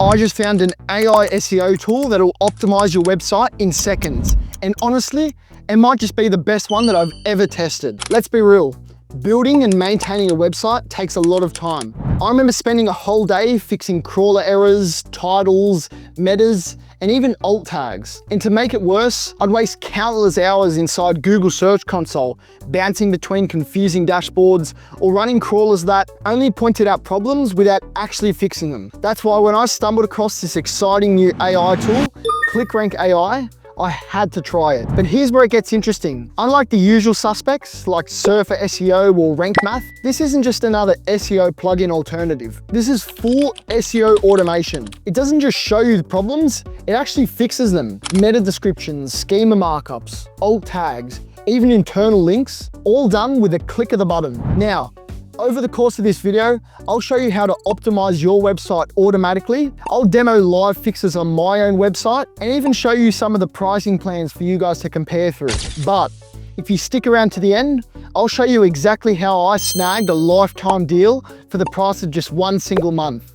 I just found an AI SEO tool that'll optimize your website in seconds. And honestly, it might just be the best one that I've ever tested. Let's be real. Building and maintaining a website takes a lot of time. I remember spending a whole day fixing crawler errors, titles, metas, and even alt tags. And to make it worse, I'd waste countless hours inside Google Search Console, bouncing between confusing dashboards or running crawlers that only pointed out problems without actually fixing them. That's why when I stumbled across this exciting new AI tool, Clickrank AI, I had to try it. But here's where it gets interesting. Unlike the usual suspects like Surfer SEO or RankMath, this isn't just another SEO plugin alternative. This is full SEO automation. It doesn't just show you the problems, it actually fixes them. Meta descriptions, schema markups, alt tags, even internal links, all done with a click of the button. Now, over the course of this video, I'll show you how to optimize your website automatically. I'll demo live fixes on my own website and even show you some of the pricing plans for you guys to compare through. But if you stick around to the end, I'll show you exactly how I snagged a lifetime deal for the price of just one single month.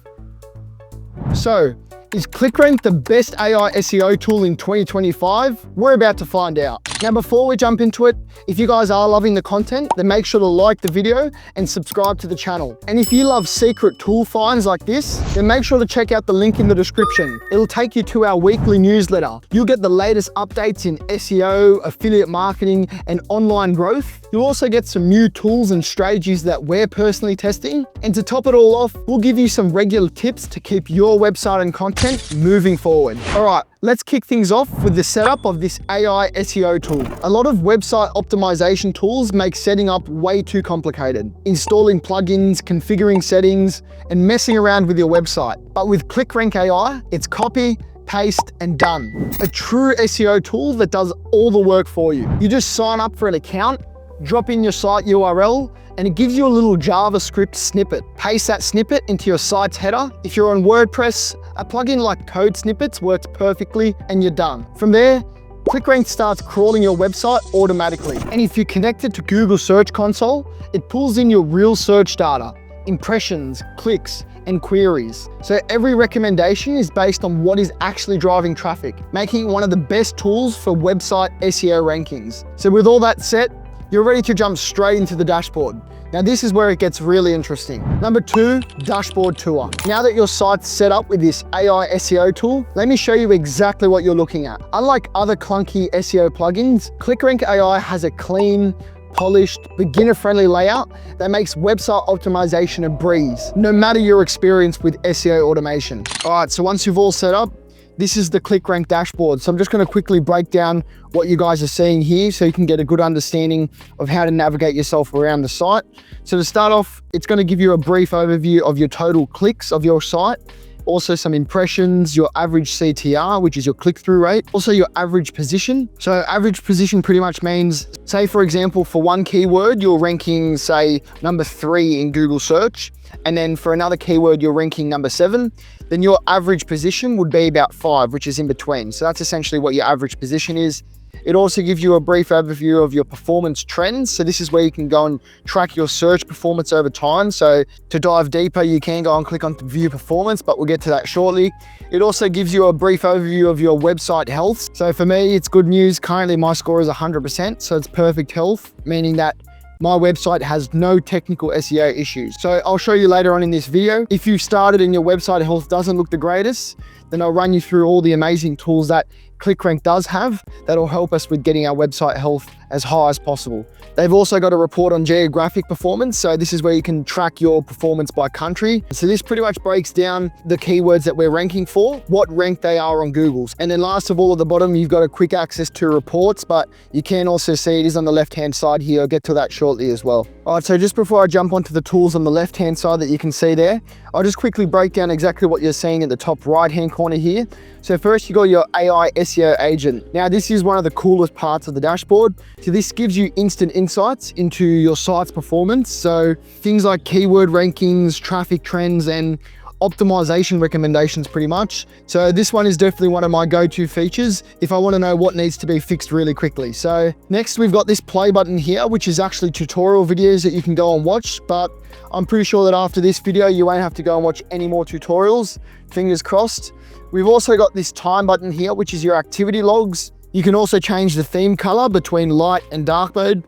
So, is Clickrank the best AI SEO tool in 2025? We're about to find out. Now, before we jump into it, if you guys are loving the content, then make sure to like the video and subscribe to the channel. And if you love secret tool finds like this, then make sure to check out the link in the description. It'll take you to our weekly newsletter. You'll get the latest updates in SEO, affiliate marketing, and online growth. You'll also get some new tools and strategies that we're personally testing. And to top it all off, we'll give you some regular tips to keep your website and content moving forward. All right, let's kick things off with the setup of this AI SEO tool. A lot of website optimization tools make setting up way too complicated. Installing plugins, configuring settings, and messing around with your website. But with Clickrank AI, it's copy, paste, and done. A true SEO tool that does all the work for you. You just sign up for an account, drop in your site URL, and it gives you a little JavaScript snippet. Paste that snippet into your site's header. If you're on WordPress, a plugin like Code Snippets works perfectly and you're done. From there, Clickrank starts crawling your website automatically. And if you're connected to Google Search Console, it pulls in your real search data, impressions, clicks, and queries. So every recommendation is based on what is actually driving traffic, making it one of the best tools for website SEO rankings. So with all that set, you're ready to jump straight into the dashboard. Now this is where it gets really interesting. Number 2, dashboard tour. Now that your site's set up with this AI SEO tool, let me show you exactly what you're looking at. Unlike other clunky SEO plugins, Clickrank AI has a clean, polished, beginner-friendly layout that makes website optimization a breeze, no matter your experience with SEO automation. All right, so once you've all set up, this is the Clickrank dashboard. So I'm just going to quickly break down what you guys are seeing here so you can get a good understanding of how to navigate yourself around the site. So to start off, it's going to give you a brief overview of your total clicks of your site, also some impressions, your average CTR, which is your click-through rate, also your average position. So average position pretty much means, say for example, for one keyword, you're ranking, say, number 3 in Google search, and then for another keyword, you're ranking number 7, then your average position would be about 5, which is in between. So that's essentially what your average position is. It also gives you a brief overview of your performance trends. So this is where you can go and track your search performance over time. So to dive deeper, you can go and click on view performance, but we'll get to that shortly. It also gives you a brief overview of your website health. So for me, it's good news. Currently my score is 100%. So it's perfect health, meaning that my website has no technical SEO issues. So I'll show you later on in this video. If you've started and your website health doesn't look the greatest, then I'll run you through all the amazing tools that Clickrank does have that'll help us with getting our website health as high as possible. They've also got a report on geographic performance. So this is where you can track your performance by country. So this pretty much breaks down the keywords that we're ranking for, what rank they are on Google's. And then last of all, at the bottom, you've got a quick access to reports, but you can also see it is on the left-hand side here. I'll get to that shortly as well. All right, so just before I jump onto the tools on the left-hand side that you can see there, I'll just quickly break down exactly what you're seeing at the top right-hand corner here. So first you got your AI SEO agent. Now this is one of the coolest parts of the dashboard. So this gives you instant insights into your site's performance. So things like keyword rankings, traffic trends, and optimization recommendations pretty much. So this one is definitely one of my go-to features if I want to know what needs to be fixed really quickly. So next we've got this play button here, which is actually tutorial videos that you can go and watch, but I'm pretty sure that after this video, you won't have to go and watch any more tutorials, fingers crossed. We've also got this time button here, which is your activity logs. You can also change the theme color between light and dark mode.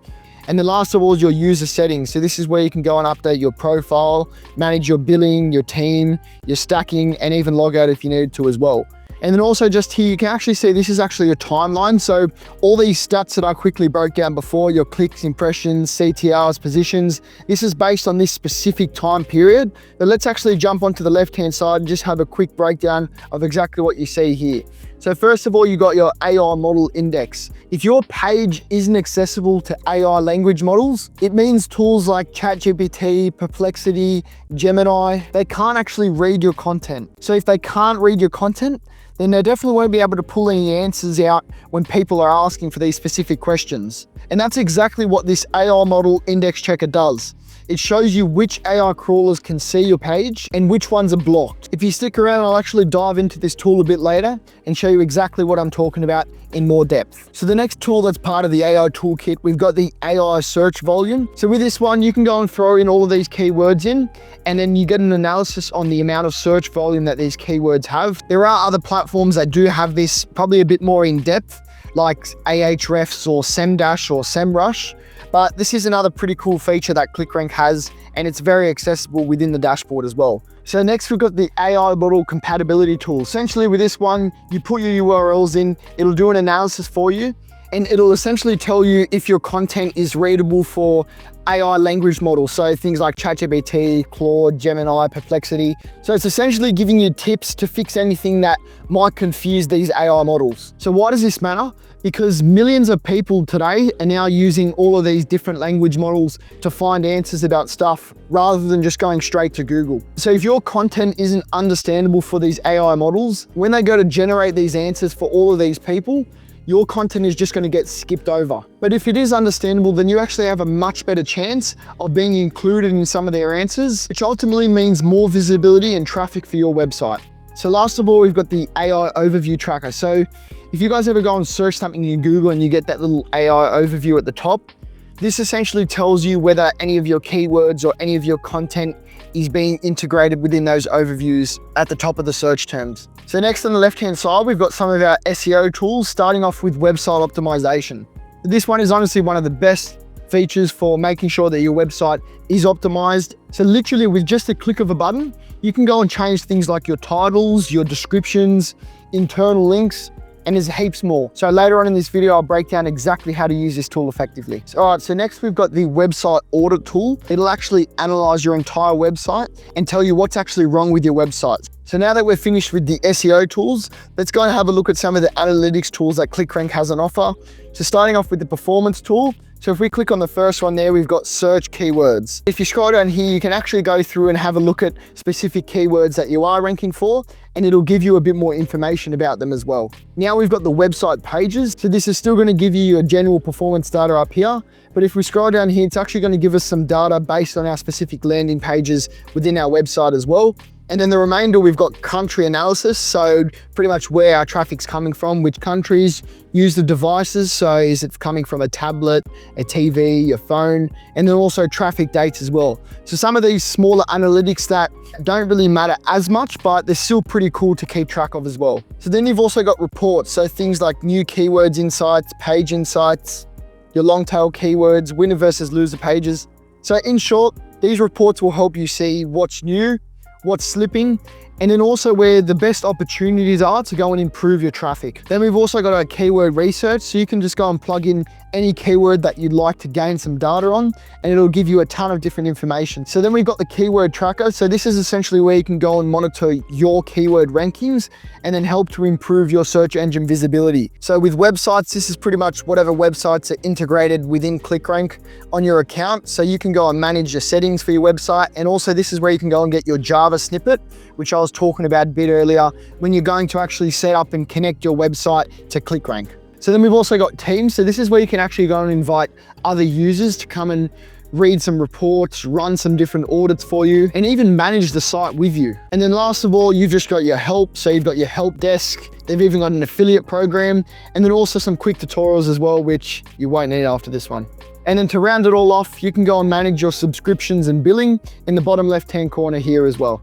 And then last of all is your user settings. So this is where you can go and update your profile, manage your billing, your team, your stacking, and even log out if you need to as well. And then also just here, you can actually see this is actually a timeline. So all these stats that I quickly broke down before, your clicks, impressions, CTRs, positions, this is based on this specific time period. But let's actually jump onto the left-hand side and just have a quick breakdown of exactly what you see here. So first of all, you got your AI model index. If your page isn't accessible to AI language models, it means tools like ChatGPT, Perplexity, Gemini, they can't actually read your content. So if they can't read your content, then they definitely won't be able to pull any answers out when people are asking for these specific questions. And that's exactly what this AI model index checker does. It shows you which AI crawlers can see your page and which ones are blocked. If you stick around, I'll actually dive into this tool a bit later and show you exactly what I'm talking about in more depth. So the next tool that's part of the AI toolkit, we've got the AI search volume. So with this one, you can go and throw in all of these keywords in, and then you get an analysis on the amount of search volume that these keywords have. There are other platforms that do have this probably a bit more in depth, like Ahrefs or Semdash or Semrush. But this is another pretty cool feature that Clickrank has, and it's very accessible within the dashboard as well. So next we've got the AI Model Compatibility tool. Essentially with this one, you put your URLs in, it'll do an analysis for you, and it'll essentially tell you if your content is readable for AI language models. So things like ChatGPT, Claude, Gemini, Perplexity. So it's essentially giving you tips to fix anything that might confuse these AI models. So why does this matter? Because millions of people today are now using all of these different language models to find answers about stuff rather than just going straight to Google. So if your content isn't understandable for these AI models, when they go to generate these answers for all of these people, your content is just going to get skipped over. But if it is understandable, then you actually have a much better chance of being included in some of their answers, which ultimately means more visibility and traffic for your website. So last of all, we've got the AI overview tracker. So if you guys ever go and search something in Google and you get that little AI overview at the top, this essentially tells you whether any of your keywords or any of your content is being integrated within those overviews at the top of the search terms. So next on the left-hand side, we've got some of our SEO tools, starting off with website optimization. This one is honestly one of the best features for making sure that your website is optimized. So literally with just a click of a button, you can go and change things like your titles, your descriptions, internal links, and there's heaps more. So later on in this video, I'll break down exactly how to use this tool effectively. All right, so next we've got the website audit tool. It'll actually analyze your entire website and tell you what's actually wrong with your website. So now that we're finished with the SEO tools, let's go and have a look at some of the analytics tools that Clickrank has on offer. So starting off with the performance tool. So if we click on the first one there, we've got search keywords. If you scroll down here, you can actually go through and have a look at specific keywords that you are ranking for, and it'll give you a bit more information about them as well. Now we've got the website pages. So this is still going to give you your general performance data up here. But if we scroll down here, it's actually going to give us some data based on our specific landing pages within our website as well. And then the remainder, we've got country analysis. So pretty much where our traffic's coming from, which countries, use the devices. So is it coming from a tablet, a TV, your phone, and then also traffic dates as well. So some of these smaller analytics that don't really matter as much, but they're still pretty cool to keep track of as well. So then you've also got reports. So things like new keywords insights, page insights, your long tail keywords, winner versus loser pages. So in short, these reports will help you see what's new, what's slipping, and then also where the best opportunities are to go and improve your traffic. Then we've also got our keyword research, so you can just go and plug in any keyword that you'd like to gain some data on, and it'll give you a ton of different information. So then we've got the keyword tracker. So this is essentially where you can go and monitor your keyword rankings and then help to improve your search engine visibility. So with websites, this is pretty much whatever websites are integrated within Clickrank on your account. So you can go and manage your settings for your website. And also this is where you can go and get your Java snippet, which I was talking about a bit earlier, when you're going to actually set up and connect your website to Clickrank. So then we've also got teams. So this is where you can actually go and invite other users to come and read some reports, run some different audits for you, and even manage the site with you. And then last of all, you've just got your help. So you've got your help desk. They've even got an affiliate program, and then also some quick tutorials as well, which you won't need after this one. And then to round it all off, you can go and manage your subscriptions and billing in the bottom left-hand corner here as well.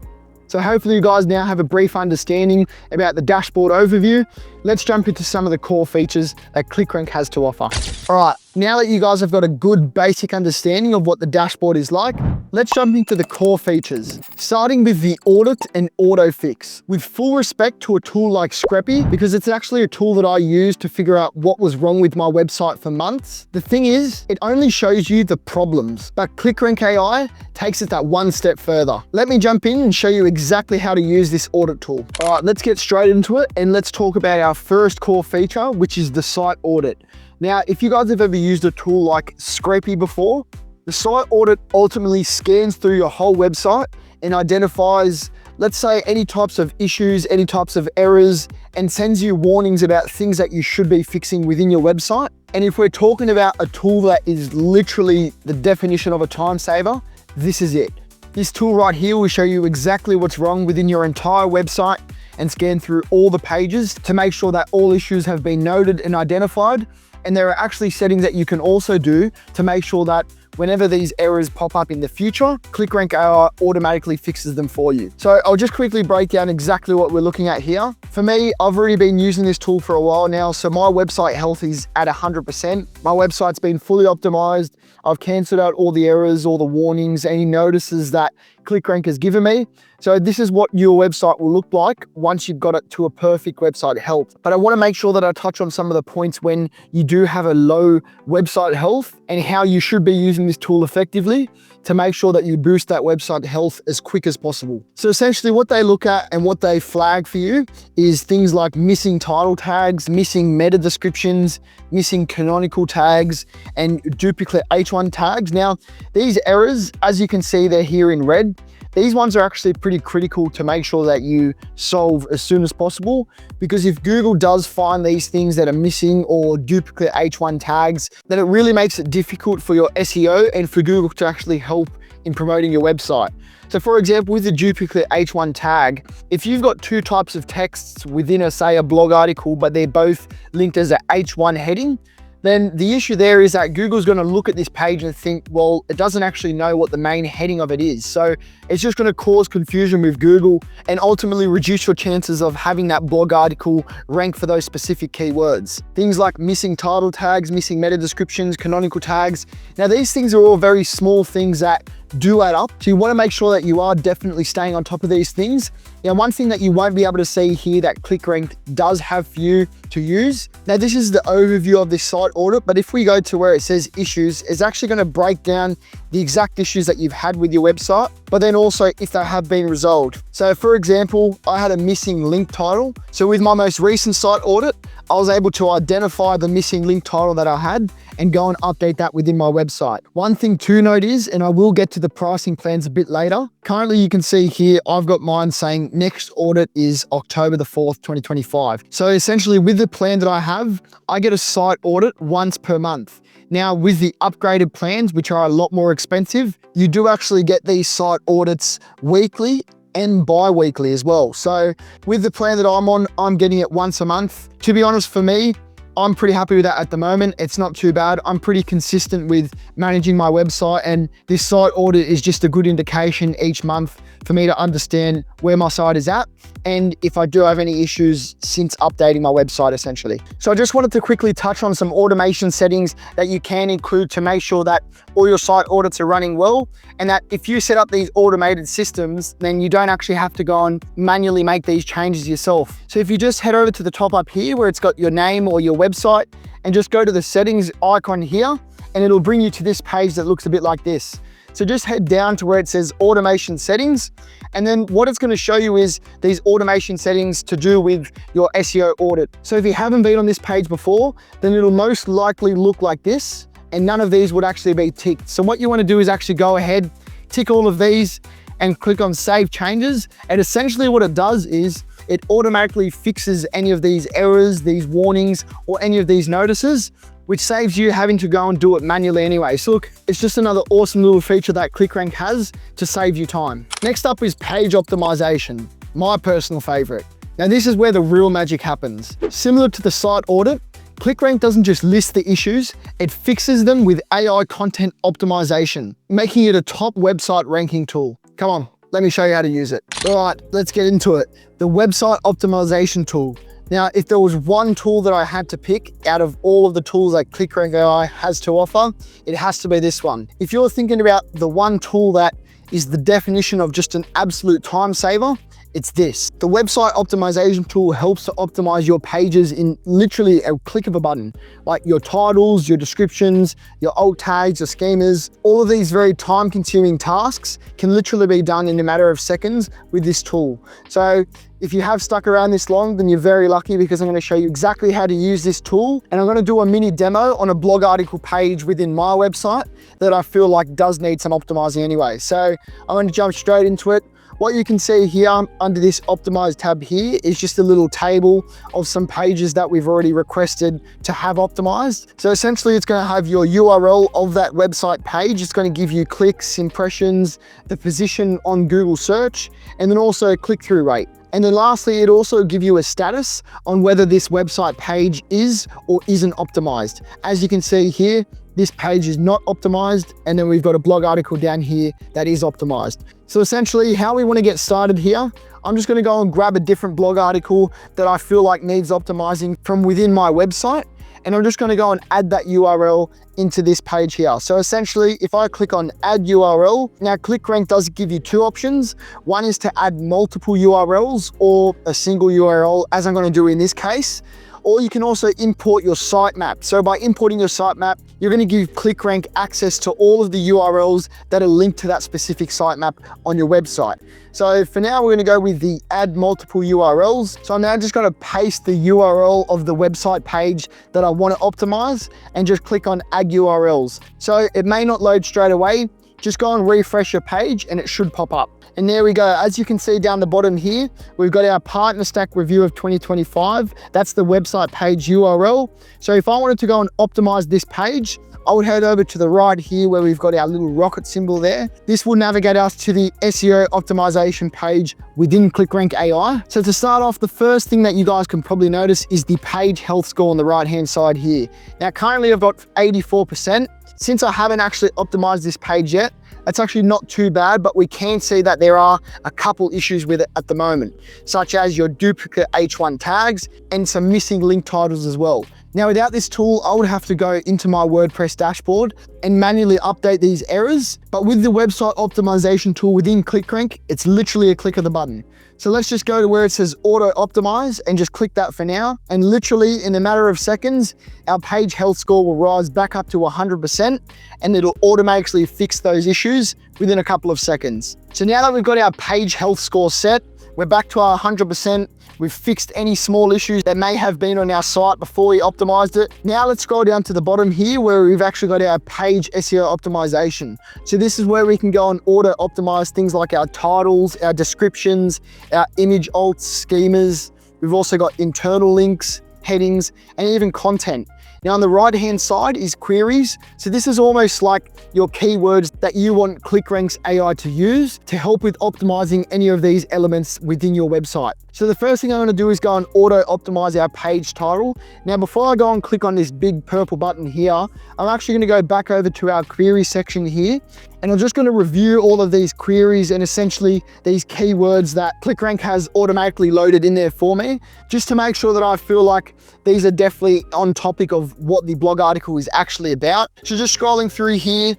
So hopefully you guys now have a brief understanding about the dashboard overview. Let's jump into some of the core features that Clickrank has to offer. All right, now that you guys have got a good basic understanding of what the dashboard is like, let's jump into the core features, starting with the Audit and Autofix. With full respect to a tool like Scrappy, because it's actually a tool that I use to figure out what was wrong with my website for months. The thing is, it only shows you the problems, but Clickrank AI takes it that one step further. Let me jump in and show you exactly how to use this audit tool. All right, let's get straight into it, and let's talk about our first core feature, which is the site audit. Now, if you guys have ever used a tool like Scrapy before, the site audit ultimately scans through your whole website and identifies, let's say, any types of issues, any types of errors, and sends you warnings about things that you should be fixing within your website. And if we're talking about a tool that is literally the definition of a time saver, this is it. This tool right here will show you exactly what's wrong within your entire website and scan through all the pages to make sure that all issues have been noted and identified. And there are actually settings that you can also do to make sure that whenever these errors pop up in the future, Clickrank AI automatically fixes them for you. So I'll just quickly break down exactly what we're looking at here. For me, I've already been using this tool for a while now, so my website health is at 100%. My website's been fully optimized. I've canceled out all the errors, all the warnings, any notices that Clickrank has given me. So this is what your website will look like once you've got it to a perfect website health. But I want to make sure that I touch on some of the points when you do have a low website health and how you should be using this tool effectively to make sure that you boost that website health as quick as possible. So essentially what they look at and what they flag for you is things like missing title tags, missing meta descriptions, missing canonical tags, and duplicate H1 tags. Now, these errors, as you can see, they're here in red. These ones are actually pretty critical to make sure that you solve as soon as possible, because if Google does find these things that are missing or duplicate H1 tags, then it really makes it difficult for your SEO and for Google to actually help in promoting your website. So for example, with the duplicate H1 tag, if you've got two types of texts within a blog article, but they're both linked as a H1 heading, then the issue there is that Google's going to look at this page and think, well, it doesn't actually know what the main heading of it is. So it's just going to cause confusion with Google and ultimately reduce your chances of having that blog article rank for those specific keywords. Things like missing title tags, missing meta descriptions, canonical tags. Now, these things are all very small things that do add up. So you want to make sure that you are definitely staying on top of these things. Now, one thing that you won't be able to see here that Clickrank does have for you to use. Now, this is the overview of this site audit, but if we go to where it says issues, it's actually going to break down the exact issues that you've had with your website, but then also if they have been resolved. So for example, I had a missing link title. So with my most recent site audit, I was able to identify the missing link title that I had and go and update that within my website. One thing to note is, and I will get to the pricing plans a bit later, currently you can see here, I've got mine saying next audit is October the 4th, 2025. So essentially with the plan that I have, I get a site audit once per month. Now with the upgraded plans, which are a lot more expensive, you do actually get these site audits weekly and bi-weekly as well. So with the plan that I'm on, I'm getting it once a month. To be honest, for me, I'm pretty happy with that at the moment. It's not too bad. I'm pretty consistent with managing my website, and this site audit is just a good indication each month for me to understand where my site is at and if I do have any issues since updating my website essentially. So I just wanted to quickly touch on some automation settings that you can include to make sure that all your site audits are running well, and that if you set up these automated systems, then you don't actually have to go and manually make these changes yourself. So if you just head over to the top up here where it's got your name or your website and just go to the settings icon here, and it'll bring you to this page that looks a bit like this. So just head down to where it says automation settings. And then what it's going to show you is these automation settings to do with your SEO audit. So if you haven't been on this page before, then it'll most likely look like this, and none of these would actually be ticked. So what you want to do is actually go ahead, tick all of these and click on save changes. And essentially what it does is it automatically fixes any of these errors, these warnings, or any of these notices which saves you having to go and do it manually anyway. So look, it's just another awesome little feature that Clickrank has to save you time. Next up is page optimization, my personal favorite. Now this is where the real magic happens. Similar to the site audit, Clickrank doesn't just list the issues, it fixes them with AI content optimization, making it a top website ranking tool. Come on, let me show you how to use it. All right, let's get into it. The website optimization tool. Now, if there was one tool that I had to pick out of all of the tools that Clickrank AI has to offer, it has to be this one. If you're thinking about the one tool that is the definition of just an absolute time saver, it's this. The website optimization tool helps to optimize your pages in literally a click of a button, like your titles, your descriptions, your alt tags, your schemas. All of these very time-consuming tasks can literally be done in a matter of seconds with this tool. So if you have stuck around this long, then you're very lucky, because I'm going to show you exactly how to use this tool. And I'm going to do a mini demo on a blog article page within my website that I feel like does need some optimizing anyway. So I'm going to jump straight into it. What you can see here under this optimize tab here is just a little table of some pages that we've already requested to have optimized. So essentially it's going to have your URL of that website page. It's going to give you clicks, impressions, the position on Google search, and then also click-through rate. And then lastly, it also gives you a status on whether this website page is or isn't optimized. As you can see here, this page is not optimized, and then we've got a blog article down here that is optimized. So essentially how we want to get started here, I'm just going to go and grab a different blog article that I feel like needs optimizing from within my website. And I'm just going to go and add that URL into this page here. So essentially, if I click on add URL, now Clickrank does give you two options. One is to add multiple URLs or a single URL, as I'm going to do in this case. Or you can also import your sitemap. So by importing your sitemap, you're going to give Clickrank access to all of the URLs that are linked to that specific sitemap on your website. So for now, we're going to go with the add multiple URLs. So I'm now just going to paste the URL of the website page that I want to optimize and just click on add URLs. So it may not load straight away. Just go and refresh your page and it should pop up. And there we go. As you can see down the bottom here, we've got our partner stack review of 2025. That's the website page URL. So if I wanted to go and optimize this page, I would head over to the right here where we've got our little rocket symbol there. This will navigate us to the SEO optimization page within Clickrank AI. So to start off, the first thing that you guys can probably notice is the page health score on the right-hand side here. Now, currently I've got 84%. Since I haven't actually optimized this page yet, it's actually not too bad, but we can see that there are a couple issues with it at the moment, such as your duplicate H1 tags and some missing link titles as well. Now, without this tool, I would have to go into my WordPress dashboard and manually update these errors. But with the website optimization tool within Clickrank, it's literally a click of the button. So let's just go to where it says auto optimize and just click that for now. And literally in a matter of seconds, our page health score will rise back up to 100% and it'll automatically fix those issues within a couple of seconds. So now that we've got our page health score set, we're back to our 100%. We've fixed any small issues that may have been on our site before we optimized it. Now let's scroll down to the bottom here where we've actually got our page SEO optimization. So this is where we can go and auto optimize things like our titles, our descriptions, our image alts, schemas. We've also got internal links, headings, and even content. Now on the right-hand side is queries. So this is almost like your keywords that you want Clickrank's AI to use to help with optimizing any of these elements within your website. So the first thing I'm gonna do is go and auto optimize our page title. Now, before I go and click on this big purple button here, I'm actually gonna go back over to our query section here, and I'm just gonna review all of these queries and essentially these keywords that Clickrank has automatically loaded in there for me, just to make sure that I feel like these are definitely on topic of what the blog article is actually about. So just scrolling through here,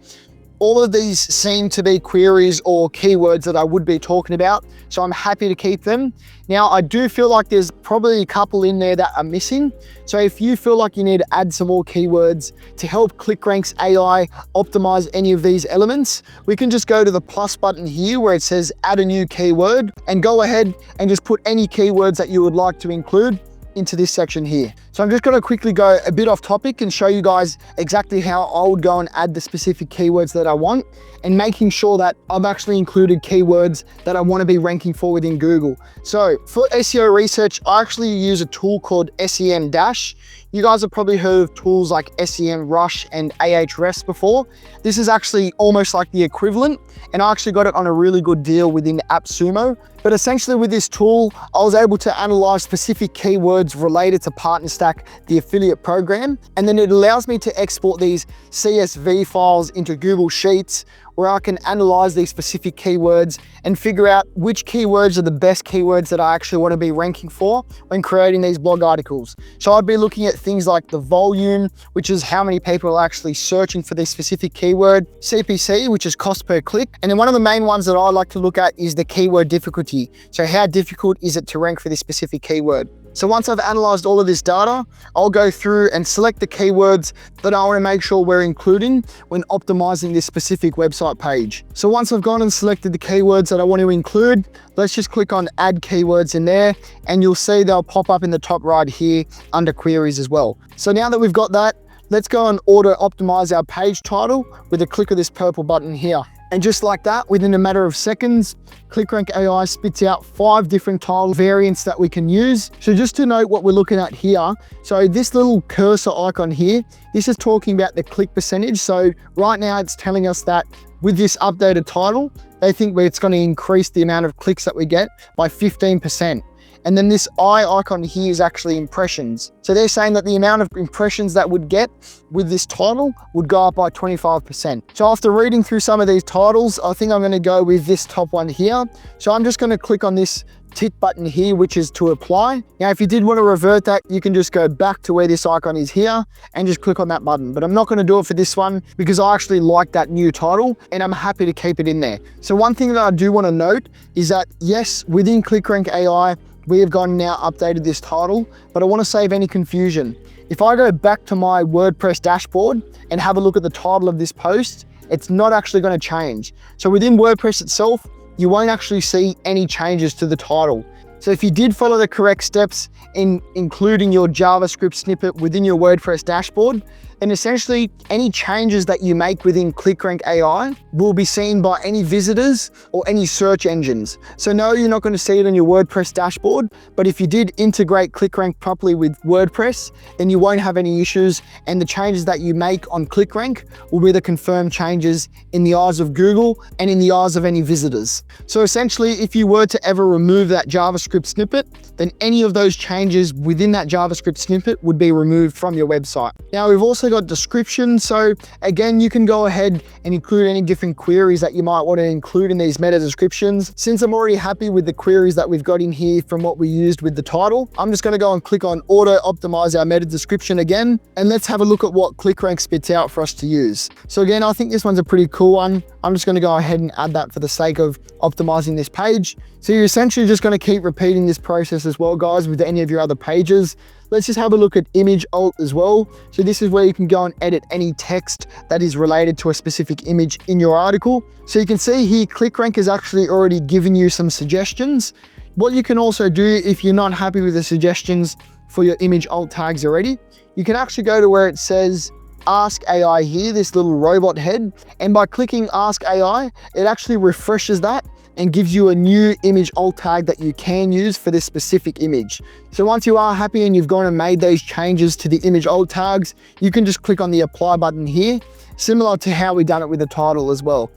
all of these seem to be queries or keywords that I would be talking about, so I'm happy to keep them. Now, I do feel like there's probably a couple in there that are missing. So if you feel like you need to add some more keywords to help Clickrank's AI optimize any of these elements, we can just go to the plus button here where it says add a new keyword and go ahead and just put any keywords that you would like to include into this section here. So I'm just going to quickly go a bit off topic and show you guys exactly how I would go and add the specific keywords that I want, and making sure that I've actually included keywords that I want to be ranking for within Google. So for SEO research, I actually use a tool called SEM Dash. You guys have probably heard of tools like SEM Rush and Ahrefs before. This is actually almost like the equivalent, and I actually got it on a really good deal within AppSumo. But essentially with this tool, I was able to analyze specific keywords related to PartnerStack, the affiliate program, and then it allows me to export these CSV files into Google Sheets, where I can analyze these specific keywords and figure out which keywords are the best keywords that I actually want to be ranking for when creating these blog articles. So I'd be looking at things like the volume, which is how many people are actually searching for this specific keyword, CPC, which is cost per click. And then one of the main ones that I like to look at is the keyword difficulty. So how difficult is it to rank for this specific keyword? So once I've analyzed all of this data, I'll go through and select the keywords that I want to make sure we're including when optimizing this specific website page. So once I've gone and selected the keywords that I want to include, let's just click on add keywords in there, and you'll see they'll pop up in the top right here under queries as well. So now that we've got that, let's go and auto optimize our page title with a click of this purple button here. And just like that, within a matter of seconds, Clickrank AI spits out 5 different title variants that we can use. So just to note what we're looking at here, so this little cursor icon here, this is talking about the click percentage. So right now it's telling us that with this updated title, they think it's going to increase the amount of clicks that we get by 15%. And then this eye icon here is actually impressions. So they're saying that the amount of impressions that would get with this title would go up by 25%. So after reading through some of these titles, I think I'm going to go with this top one here. So I'm just going to click on this tick button here, which is to apply. Now, if you did want to revert that, you can just go back to where this icon is here and just click on that button. But I'm not going to do it for this one because I actually like that new title and I'm happy to keep it in there. So one thing that I do want to note is that yes, within Clickrank AI, we have gone now updated this title, but I want to save any confusion. If I go back to my WordPress dashboard and have a look at the title of this post, it's not actually going to change. So within WordPress itself, you won't actually see any changes to the title. So if you did follow the correct steps in including your JavaScript snippet within your WordPress dashboard, then essentially any changes that you make within Clickrank AI will be seen by any visitors or any search engines. So no, you're not going to see it on your WordPress dashboard, but if you did integrate Clickrank properly with WordPress, then you won't have any issues, and the changes that you make on Clickrank will be the confirmed changes in the eyes of Google and in the eyes of any visitors. So essentially, if you were to ever remove that JavaScript snippet, then any of those changes within that JavaScript snippet would be removed from your website. Now, we've also got description. So again, you can go ahead and include any different queries that you might want to include in these meta descriptions. Since I'm already happy with the queries that we've got in here from what we used with the title, I'm just going to go and click on auto optimize our meta description again, and let's have a look at what Clickrank spits out for us to use. So again, I think this one's a pretty cool one. I'm just going to go ahead and add that for the sake of optimizing this page. So you're essentially just going to keep repeating this process as well, guys, with any of your other pages. Let's just have a look at image alt as well. So this is where you can go and edit any text that is related to a specific image in your article. So you can see here, Clickrank has actually already given you some suggestions. What you can also do if you're not happy with the suggestions for your image alt tags already, you can actually go to where it says Ask AI here, this little robot head. And by clicking Ask AI, it actually refreshes that and gives you a new image alt tag that you can use for this specific image. So once you are happy and you've gone and made those changes to the image alt tags, you can just click on the apply button here, similar to how we done it with the title as well.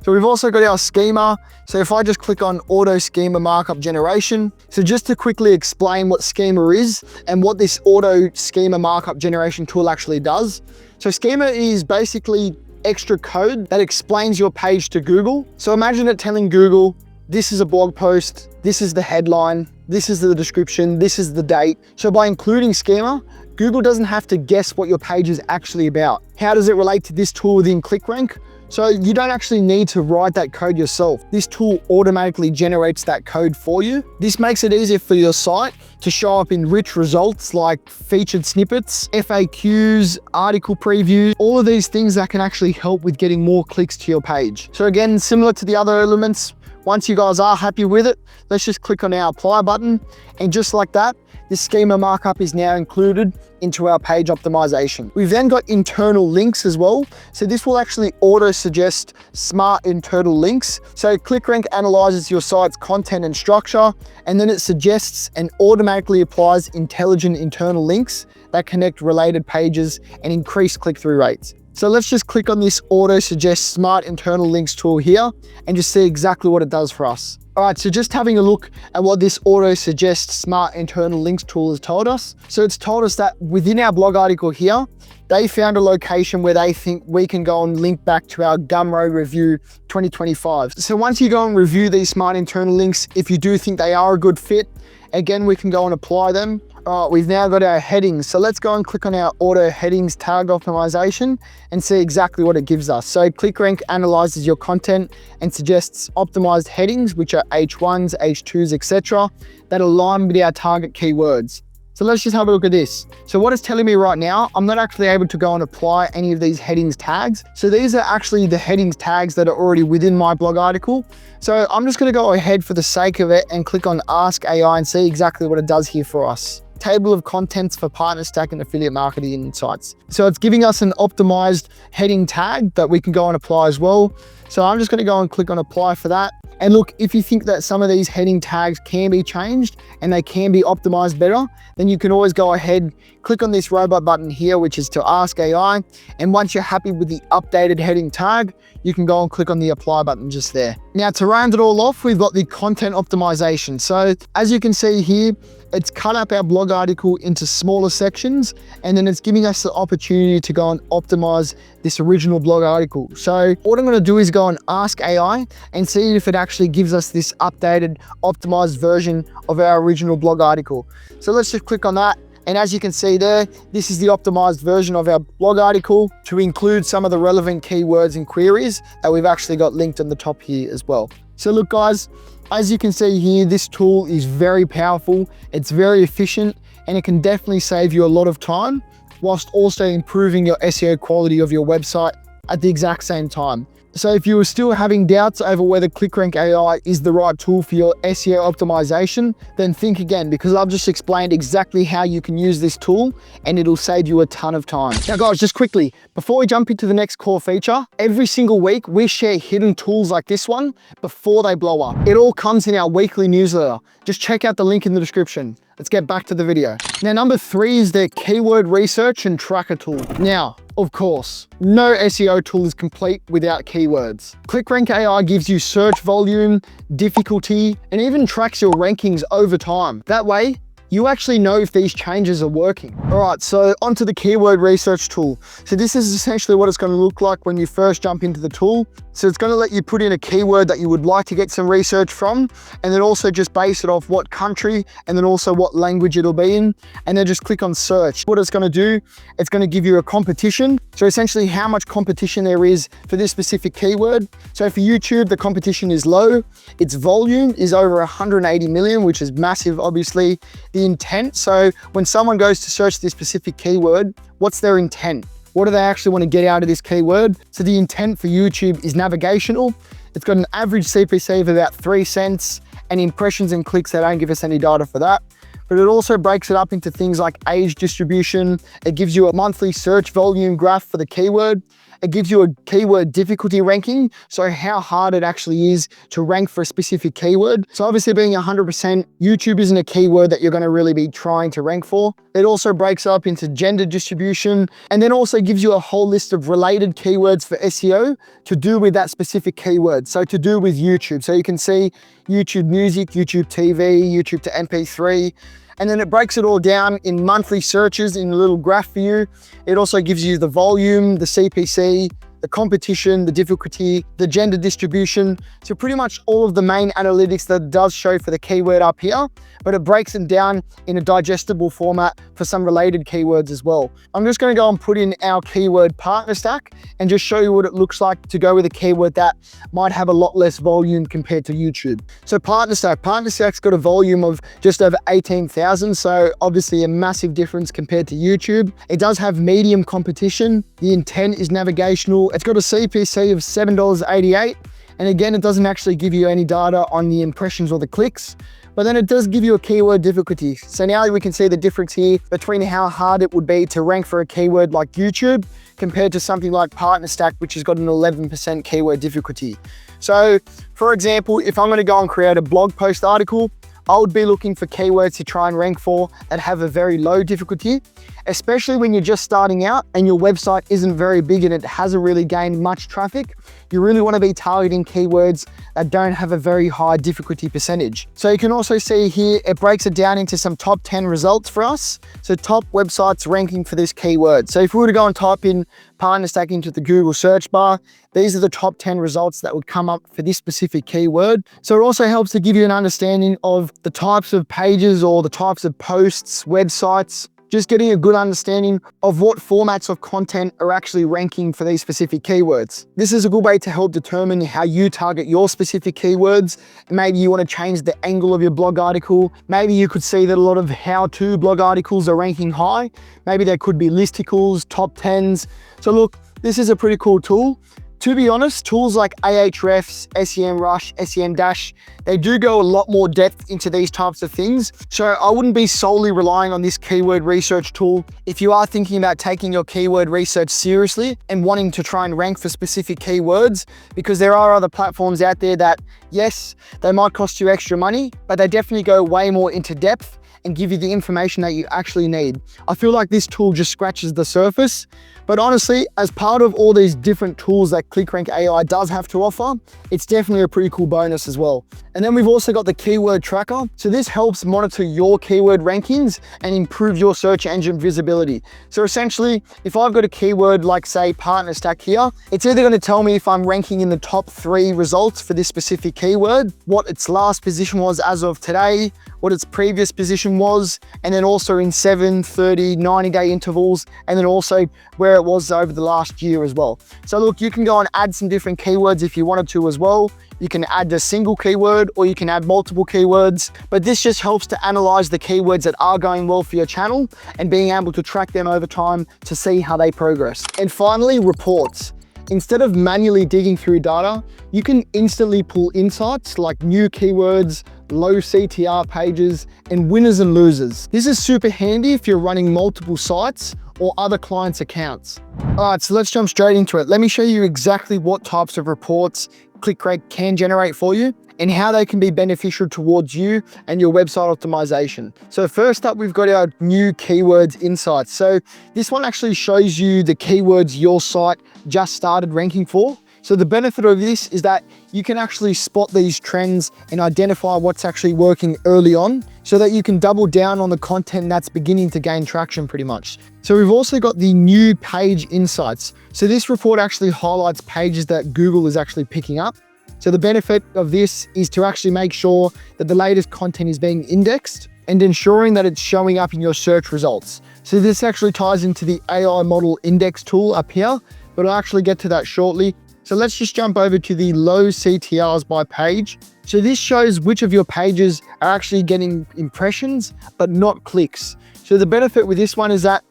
So we've also got our schema. So if I just click on auto schema markup generation, so just to quickly explain what schema is and what this auto schema markup generation tool actually does. So schema is basically extra code that explains your page to Google. So imagine it telling Google, this is a blog post, this is the headline, this is the description, this is the date. So by including schema, Google doesn't have to guess what your page is actually about. How does it relate to this tool within Clickrank? So you don't actually need to write that code yourself. This tool automatically generates that code for you. This makes it easier for your site to show up in rich results like featured snippets, FAQs, article previews, all of these things that can actually help with getting more clicks to your page. So again, similar to the other elements, Once you guys are happy with it, let's just click on our apply button. And just like that, this schema markup is now included into our page optimization. We've then got internal links as well. So this will actually auto suggest smart internal links. So Clickrank analyzes your site's content and structure, and then it suggests and automatically applies intelligent internal links that connect related pages and increase click-through rates. So let's just click on this auto suggest smart internal links tool here and just see exactly what it does for us. All right, so just having a look at what this auto suggest smart internal links tool has told us. So it's told us that within our blog article here, they found a location where they think we can go and link back to our Gumroad review 2025. So once you go and review these smart internal links, if you do think they are a good fit, again, we can go and apply them. All right, we've now got our headings. So let's go and click on our auto headings tag optimization and see exactly what it gives us. So Clickrank analyzes your content and suggests optimized headings, which are H1s, H2s, etc., that align with our target keywords. So let's just have a look at this. So what it's telling me right now, I'm not actually able to go and apply any of these headings tags. So these are actually the headings tags that are already within my blog article. So I'm just gonna go ahead for the sake of it and click on Ask AI and see exactly what it does here for us. Table of contents for partner stack and affiliate marketing insights. So it's giving us an optimized heading tag that we can go and apply as well. So I'm just gonna go and click on apply for that. And look, if you think that some of these heading tags can be changed and they can be optimized better, then you can always go ahead, click on this robot button here, which is to ask AI. And once you're happy with the updated heading tag, you can go and click on the apply button just there. Now to round it all off, we've got the content optimization. So as you can see here, it's cut up our blog article into smaller sections, and then it's giving us the opportunity to go and optimize this original blog article. So what I'm gonna do is go and ask AI and see if it actually gives us this updated, optimized version of our original blog article. So let's just click on that. And as you can see there, this is the optimized version of our blog article to include some of the relevant keywords and queries that we've actually got linked on the top here as well. So look guys, as you can see here, this tool is very powerful, it's very efficient, and it can definitely save you a lot of time whilst also improving your SEO quality of your website at the exact same time. So if you were still having doubts over whether Clickrank AI is the right tool for your SEO optimization, then think again, because I've just explained exactly how you can use this tool and it'll save you a ton of time. Now guys, just quickly, before we jump into the next core feature, every single week we share hidden tools like this one before they blow up. It all comes in our weekly newsletter. Just check out the link in the description. Let's get back to the video. Now, number 3 is their keyword research and tracker tool. Now, of course, no SEO tool is complete without keywords. Clickrank AI gives you search volume, difficulty, and even tracks your rankings over time. That way, you actually know if these changes are working. All right, so onto the keyword research tool. So this is essentially what it's going to look like when you first jump into the tool. So it's going to let you put in a keyword that you would like to get some research from, and then also just base it off what country and then also what language it'll be in, and then just click on search. What it's going to do, it's going to give you a competition. So essentially how much competition there is for this specific keyword. So for YouTube, the competition is low. Its volume is over 180 million, which is massive, obviously. The intent, so when someone goes to search this specific keyword, what's their intent? What do they actually want to get out of this keyword? So the intent for YouTube is navigational. It's got an average CPC of about 3 cents, and impressions and clicks, they don't give us any data for that. But it also breaks it up into things like age distribution. It gives you a monthly search volume graph for the keyword. It gives you a keyword difficulty ranking, so how hard it actually is to rank for a specific keyword. So obviously being 100%, YouTube isn't a keyword that you're going to really be trying to rank for. It also breaks up into gender distribution, and then also gives you a whole list of related keywords for SEO to do with that specific keyword. So to do with YouTube. So you can see YouTube Music, YouTube TV, YouTube to MP3, and then it breaks it all down in monthly searches in a little graph for you. It also gives you the volume, the CPC, the competition, the difficulty, the gender distribution. So pretty much all of the main analytics that it does show for the keyword up here, but it breaks it down in a digestible format for some related keywords as well. I'm just going to go and put in our keyword partner stack and just show you what it looks like to go with a keyword that might have a lot less volume compared to YouTube. So partner stack's got a volume of just over 18,000. So obviously a massive difference compared to YouTube. It does have medium competition. The intent is navigational. It's got a CPC of $7.88, And again, it doesn't actually give you any data on the impressions or the clicks, but then it does give you a keyword difficulty. So now we can see the difference here between how hard it would be to rank for a keyword like YouTube compared to something like Partner Stack, which has got an 11% keyword difficulty. So for example, if I'm going to go and create a blog post article, I would be looking for keywords to try and rank for that have a very low difficulty, especially when you're just starting out and your website isn't very big and it hasn't really gained much traffic. You really want to be targeting keywords that don't have a very high difficulty percentage. So you can also see here, it breaks it down into some top 10 results for us. So top websites ranking for this keyword. So if we were to go and type in Partner Stack into the Google search bar, these are the top 10 results that would come up for this specific keyword. So it also helps to give you an understanding of the types of pages or the types of posts, websites, just getting a good understanding of what formats of content are actually ranking for these specific keywords. This is a good way to help determine how you target your specific keywords. Maybe you want to change the angle of your blog article. Maybe you could see that a lot of how-to blog articles are ranking high. Maybe there could be listicles, top 10s. So look, this is a pretty cool tool. To be honest, tools like Ahrefs, SEMrush, SEMdash, they do go a lot more depth into these types of things. So I wouldn't be solely relying on this keyword research tool if you are thinking about taking your keyword research seriously and wanting to try and rank for specific keywords, because there are other platforms out there that, yes, they might cost you extra money, but they definitely go way more into depth and give you the information that you actually need. I feel like this tool just scratches the surface, but honestly, as part of all these different tools that Clickrank AI does have to offer, it's definitely a pretty cool bonus as well. And then we've also got the keyword tracker. So this helps monitor your keyword rankings and improve your search engine visibility. So essentially, if I've got a keyword like say Partner Stack here, it's either gonna tell me if I'm ranking in the top 3 results for this specific keyword, what its last position was as of today, what its previous position was, and then also in 7, 30, 90-day intervals, and then also where it was over the last year as well. So look, you can go and add some different keywords if you wanted to as well. You can add a single keyword or you can add multiple keywords, but this just helps to analyze the keywords that are going well for your channel and being able to track them over time to see how they progress. And finally, reports. Instead of manually digging through data, you can instantly pull insights like new keywords, low CTR pages, and winners and losers. This is super handy if you're running multiple sites or other clients' accounts. All right, so let's jump straight into it. Let me show you exactly what types of reports Clickrank can generate for you and how they can be beneficial towards you and your website optimization. So first up, we've got our new keywords insights. So this one actually shows you the keywords your site just started ranking for. So the benefit of this is that you can actually spot these trends and identify what's actually working early on so that you can double down on the content that's beginning to gain traction pretty much. So we've also got the new page insights. So this report actually highlights pages that Google is actually picking up. So the benefit of this is to actually make sure that the latest content is being indexed and ensuring that it's showing up in your search results. So this actually ties into the AI model index tool up here, but I'll actually get to that shortly. So let's just jump over to the low CTRs by page. So this shows which of your pages are actually getting impressions, but not clicks. So the benefit with this one is that,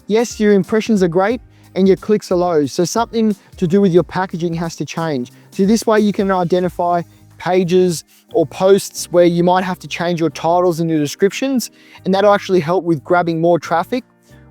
yes, your impressions are great and your clicks are low. So something to do with your packaging has to change. So this way you can identify pages or posts where you might have to change your titles and your descriptions, and that'll actually help with grabbing more traffic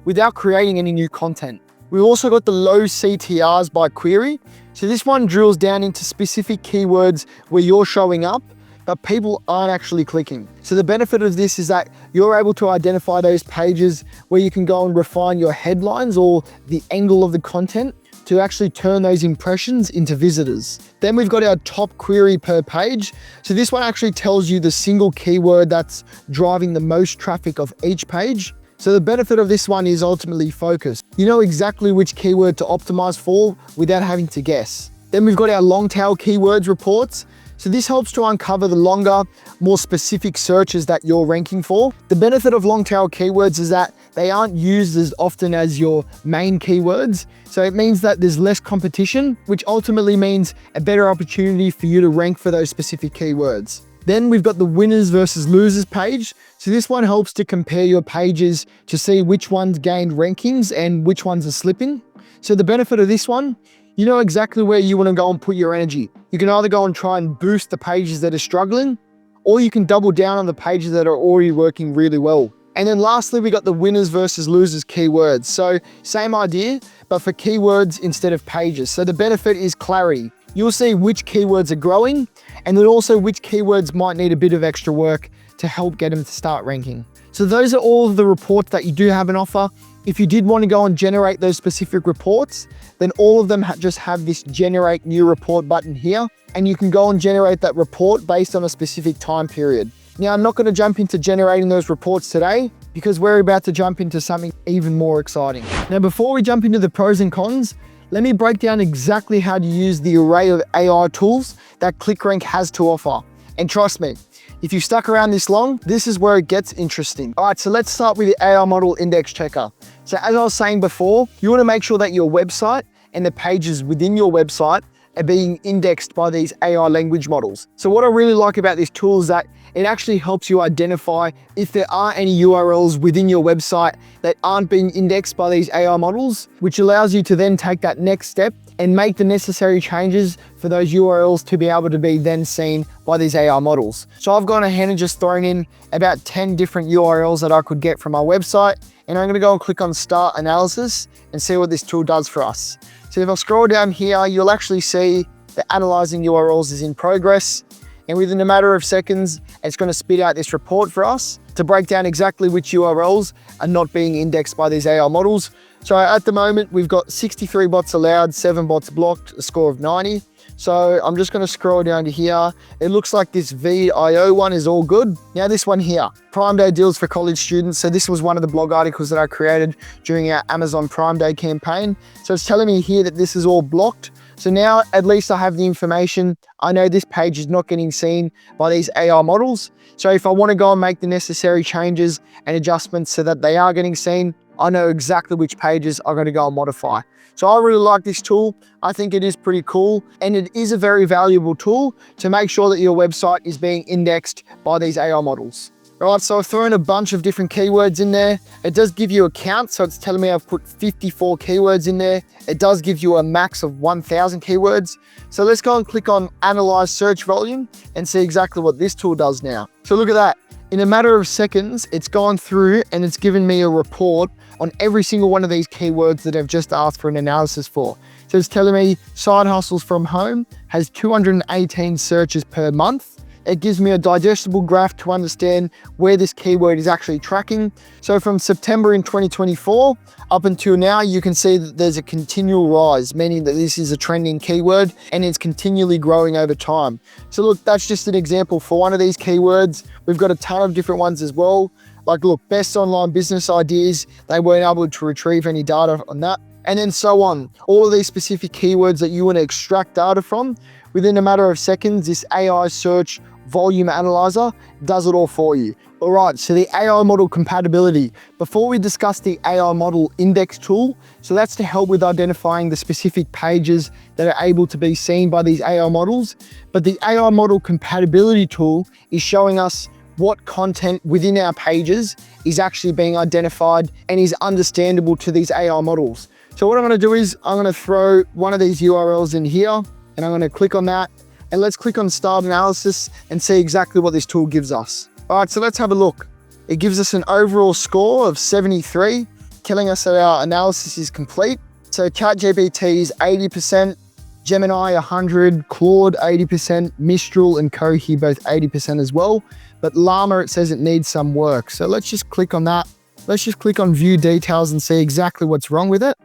without creating any new content. We've also got the low CTRs by query. So this one drills down into specific keywords where you're showing up, but people aren't actually clicking. So the benefit of this is that you're able to identify those pages where you can go and refine your headlines or the angle of the content to actually turn those impressions into visitors. Then we've got our top query per page. So this one actually tells you the single keyword that's driving the most traffic of each page. So the benefit of this one is ultimately focus. You know exactly which keyword to optimize for without having to guess. Then we've got our long tail keywords reports. So this helps to uncover the longer, more specific searches that you're ranking for. The benefit of long tail keywords is that they aren't used as often as your main keywords. So it means that there's less competition, which ultimately means a better opportunity for you to rank for those specific keywords. Then we've got the winners versus losers page. So this one helps to compare your pages to see which ones gained rankings and which ones are slipping. So the benefit of this one, you know exactly where you want to go and put your energy. You can either go and try and boost the pages that are struggling, or you can double down on the pages that are already working really well. And then lastly, we got the winners versus losers keywords. So same idea, but for keywords instead of pages. So the benefit is clarity. You'll see which keywords are growing, and then also which keywords might need a bit of extra work to help get them to start ranking. So those are all of the reports that you do have an offer. If you did want to go and generate those specific reports, then all of them just have this generate new report button here, and you can go and generate that report based on a specific time period. Now, I'm not going to jump into generating those reports today because we're about to jump into something even more exciting. Now, before we jump into the pros and cons, let me break down exactly how to use the array of AI tools that Clickrank has to offer. And trust me, if you stuck around this long, this is where it gets interesting. All right, so let's start with the AI model index checker. So as I was saying before, you want to make sure that your website and the pages within your website are being indexed by these AI language models. So what I really like about this tool is that it actually helps you identify if there are any URLs within your website that aren't being indexed by these AI models, which allows you to then take that next step and make the necessary changes for those URLs to be able to be then seen by these AI models. So I've gone ahead and just thrown in about 10 different URLs that I could get from our website, and I'm gonna go and click on Start Analysis and see what this tool does for us. So if I scroll down here, you'll actually see that analyzing URLs is in progress. And within a matter of seconds, it's going to spit out this report for us to break down exactly which URLs are not being indexed by these AI models. So at the moment, we've got 63 bots allowed, 7 bots blocked, a score of 90. So I'm just going to scroll down to here. It looks like this VIO one is all good. Now this one here, Prime Day deals for college students. So this was one of the blog articles that I created during our Amazon Prime Day campaign. So it's telling me here that this is all blocked. So now at least I have the information. I know this page is not getting seen by these AI models. So if I want to go and make the necessary changes and adjustments so that they are getting seen, I know exactly which pages I'm going to go and modify. So I really like this tool. I think it is pretty cool, and it is a very valuable tool to make sure that your website is being indexed by these AI models. All right, so I've thrown a bunch of different keywords in there. It does give you a count, so it's telling me I've put 54 keywords in there. It does give you a max of 1,000 keywords. So let's go and click on Analyze Search Volume and see exactly what this tool does now. So look at that. In a matter of seconds, it's gone through and it's given me a report on every single one of these keywords that I've just asked for an analysis for. So it's telling me side hustles from home has 218 searches per month. It gives me a digestible graph to understand where this keyword is actually tracking. So from September in 2024 up until now, you can see that there's a continual rise, meaning that this is a trending keyword and it's continually growing over time. So look, that's just an example for one of these keywords. We've got a ton of different ones as well. Like look, best online business ideas, they weren't able to retrieve any data on that. And then so on. All of these specific keywords that you want to extract data from, within a matter of seconds, this AI search volume analyzer does it all for you. All right, so the AI model compatibility. Before we discuss the AI model index tool, so that's to help with identifying the specific pages that are able to be seen by these AI models. But the AI model compatibility tool is showing us what content within our pages is actually being identified and is understandable to these AI models. So what I'm gonna do is I'm gonna throw one of these URLs in here and I'm gonna click on that. And let's click on Start Analysis and see exactly what this tool gives us. All right, so let's have a look. It gives us an overall score of 73, telling us that our analysis is complete. So ChatGPT is 80%, Gemini 100, Claude 80%, Mistral and Kohi both 80% as well. But Llama, it says it needs some work. So let's just click on that. Let's just click on View Details and see exactly what's wrong with it.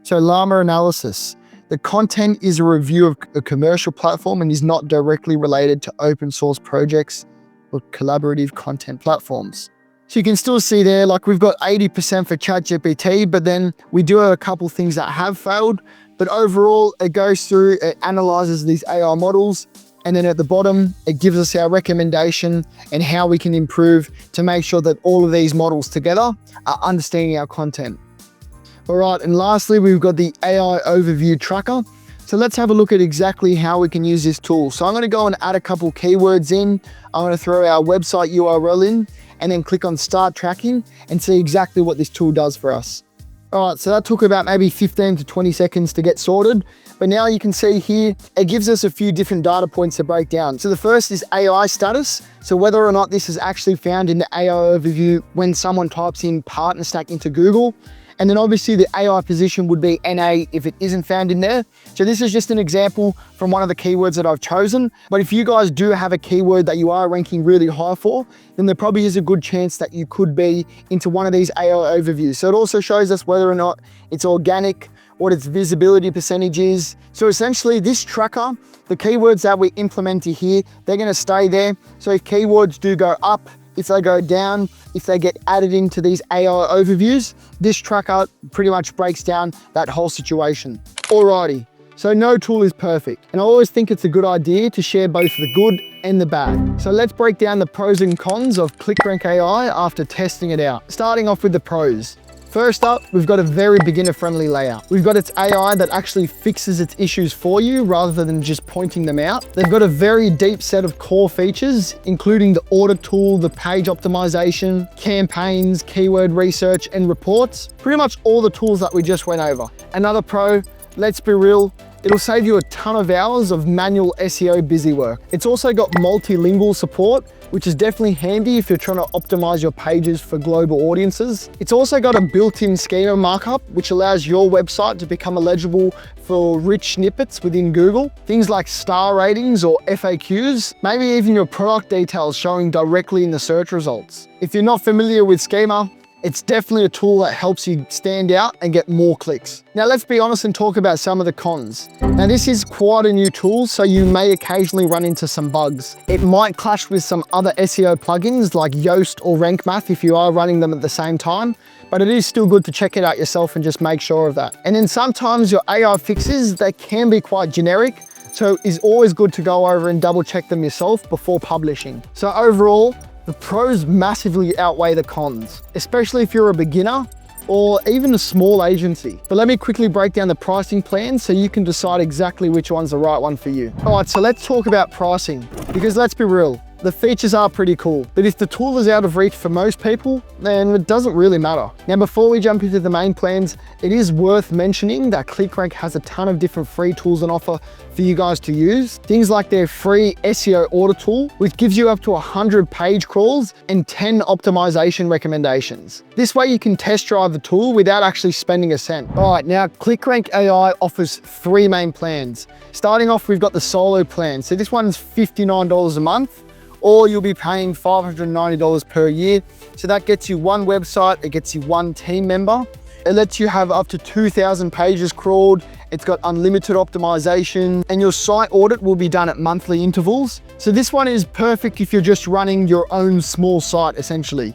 So Llama analysis. The content is a review of a commercial platform and is not directly related to open source projects or collaborative content platforms. So you can still see there, like we've got 80% for ChatGPT, but then we do have a couple things that have failed. But overall, it goes through, it analyzes these AI models, and then at the bottom, it gives us our recommendation and how we can improve to make sure that all of these models together are understanding our content. All right, and lastly, we've got the AI Overview Tracker. So let's have a look at exactly how we can use this tool. So I'm gonna go and add a couple keywords in. I'm gonna throw our website URL in and then click on Start Tracking and see exactly what this tool does for us. All right, so that took about maybe 15 to 20 seconds to get sorted. But now you can see here, it gives us a few different data points to break down. So the first is AI status. So whether or not this is actually found in the AI overview when someone types in partner stack into Google. And then obviously the AI position would be NA if it isn't found in there. So this is just an example from one of the keywords that I've chosen. But if you guys do have a keyword that you are ranking really high for, then there probably is a good chance that you could be into one of these AI overviews. So it also shows us whether or not it's organic, what its visibility percentage is. So essentially this tracker, the keywords that we implement here, they're gonna stay there. So if keywords do go up, if they go down, if they get added into these AI overviews, this tracker pretty much breaks down that whole situation. Alrighty, so no tool is perfect. And I always think it's a good idea to share both the good and the bad. So let's break down the pros and cons of Clickrank AI after testing it out. Starting off with the pros. First up, we've got a very beginner-friendly layout. We've got its AI that actually fixes its issues for you rather than just pointing them out. They've got a very deep set of core features, including the audit tool, the page optimization, campaigns, keyword research, and reports. Pretty much all the tools that we just went over. Another pro, let's be real, it'll save you a ton of hours of manual SEO busy work. It's also got multilingual support, which is definitely handy if you're trying to optimize your pages for global audiences. It's also got a built-in schema markup, which allows your website to become legible for rich snippets within Google. Things like star ratings or FAQs, maybe even your product details showing directly in the search results. If you're not familiar with schema, it's definitely a tool that helps you stand out and get more clicks. Now let's be honest and talk about some of the cons. Now this is quite a new tool, so you may occasionally run into some bugs. It might clash with some other SEO plugins like Yoast or RankMath if you are running them at the same time, but it is still good to check it out yourself and just make sure of that. And then sometimes your AI fixes, they can be quite generic, so it's always good to go over and double check them yourself before publishing. So overall, the pros massively outweigh the cons, especially if you're a beginner or even a small agency. But let me quickly break down the pricing plan so you can decide exactly which one's the right one for you. All right, so let's talk about pricing, because let's be real, the features are pretty cool, but if the tool is out of reach for most people, then it doesn't really matter. Now, before we jump into the main plans, it is worth mentioning that Clickrank has a ton of different free tools on offer for you guys to use. Things like their free SEO audit tool, which gives you up to 100 page crawls and 10 optimization recommendations. This way you can test drive the tool without actually spending a cent. All right, now Clickrank AI offers 3 main plans. Starting off, we've got the solo plan. So this one's $59 a month, or you'll be paying $590 per year. So that gets you one website, it gets you one team member. It lets you have up to 2,000 pages crawled. It's got unlimited optimization, and your site audit will be done at monthly intervals. So this one is perfect if you're just running your own small site, essentially.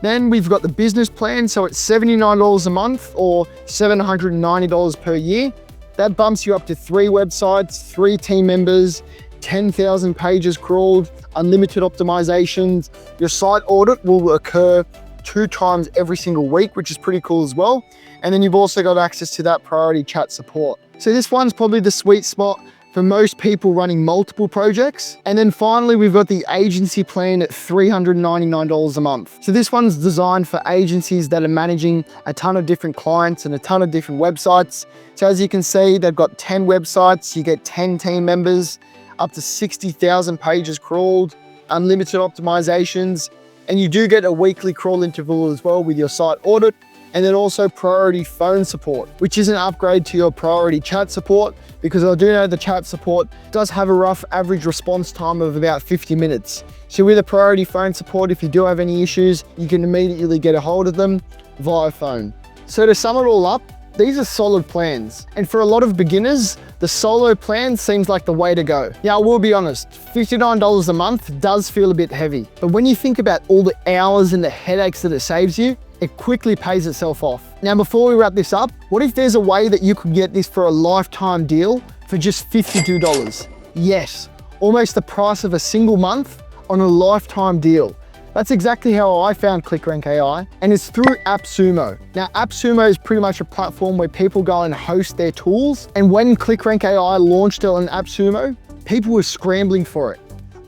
Then we've got the business plan. So it's $79 a month or $790 per year. That bumps you up to 3 websites, 3 team members, 10,000 pages crawled, unlimited optimizations. Your site audit will occur 2 times every single week, which is pretty cool as well. And then you've also got access to that priority chat support. So this one's probably the sweet spot for most people running multiple projects. And then finally, we've got the agency plan at $399 a month. So this one's designed for agencies that are managing a ton of different clients and a ton of different websites. So as you can see, they've got 10 websites, you get 10 team members, up to 60,000 pages crawled, unlimited optimizations, and you do get a weekly crawl interval as well with your site audit, and then also priority phone support, which is an upgrade to your priority chat support, because I do know the chat support does have a rough average response time of about 50 minutes. So with a priority phone support, if you do have any issues, you can immediately get a hold of them via phone. So to sum it all up, these are solid plans. And for a lot of beginners, the solo plan seems like the way to go. Now, I will be honest, $59 a month does feel a bit heavy. But when you think about all the hours and the headaches that it saves you, it quickly pays itself off. Now, before we wrap this up, what if there's a way that you could get this for a lifetime deal for just $52? Yes, almost the price of a single month on a lifetime deal. That's exactly how I found Clickrank AI, and it's through AppSumo. Now, AppSumo is pretty much a platform where people go and host their tools. And when Clickrank AI launched it on AppSumo, people were scrambling for it.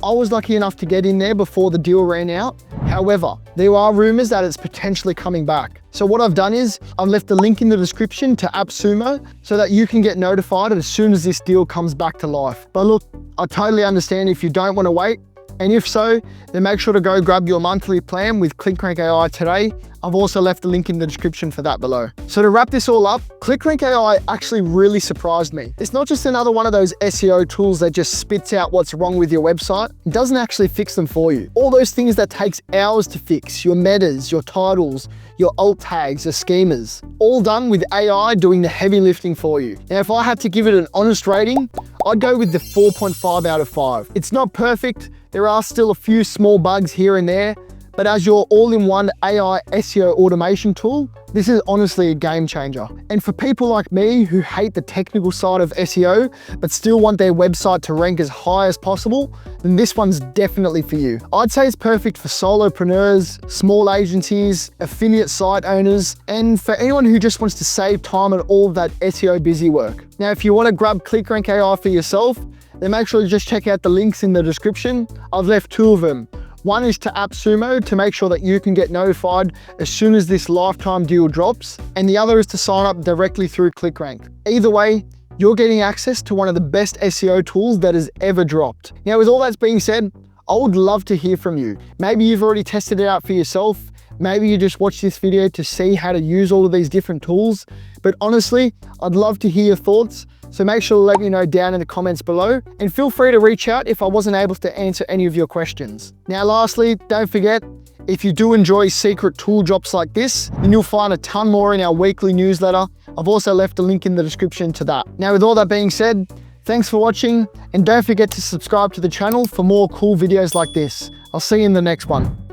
I was lucky enough to get in there before the deal ran out. However, there are rumors that it's potentially coming back. So what I've done is I've left a link in the description to AppSumo so that you can get notified as soon as this deal comes back to life. But look, I totally understand if you don't want to wait. And if so, then make sure to go grab your monthly plan with Clickrank AI today. I've also left a link in the description for that below. So to wrap this all up, Clickrank AI actually really surprised me. It's not just another one of those SEO tools that just spits out what's wrong with your website. It doesn't actually fix them for you. All those things that takes hours to fix, your metas, your titles, your alt tags, your schemas, all done with AI doing the heavy lifting for you. Now, if I had to give it an honest rating, I'd go with the 4.5 out of 5. It's not perfect. There are still a few small bugs here and there, but as your all-in-one AI SEO automation tool, this is honestly a game changer. And for people like me who hate the technical side of SEO, but still want their website to rank as high as possible, then this one's definitely for you. I'd say it's perfect for solopreneurs, small agencies, affiliate site owners, and for anyone who just wants to save time on all of that SEO busy work. Now, if you want to grab Clickrank AI for yourself, then make sure you just check out the links in the description. I've left 2 of them. One is to AppSumo to make sure that you can get notified as soon as this lifetime deal drops. And the other is to sign up directly through Clickrank. Either way, you're getting access to one of the best SEO tools that has ever dropped. Now, with all that's being said, I would love to hear from you. Maybe you've already tested it out for yourself. Maybe you just watched this video to see how to use all of these different tools. But honestly, I'd love to hear your thoughts. So make sure to let me know down in the comments below, and feel free to reach out if I wasn't able to answer any of your questions. Now, lastly, don't forget, if you do enjoy secret tool drops like this, then you'll find a ton more in our weekly newsletter. I've also left a link in the description to that. Now, with all that being said, thanks for watching, and don't forget to subscribe to the channel for more cool videos like this. I'll see you in the next one.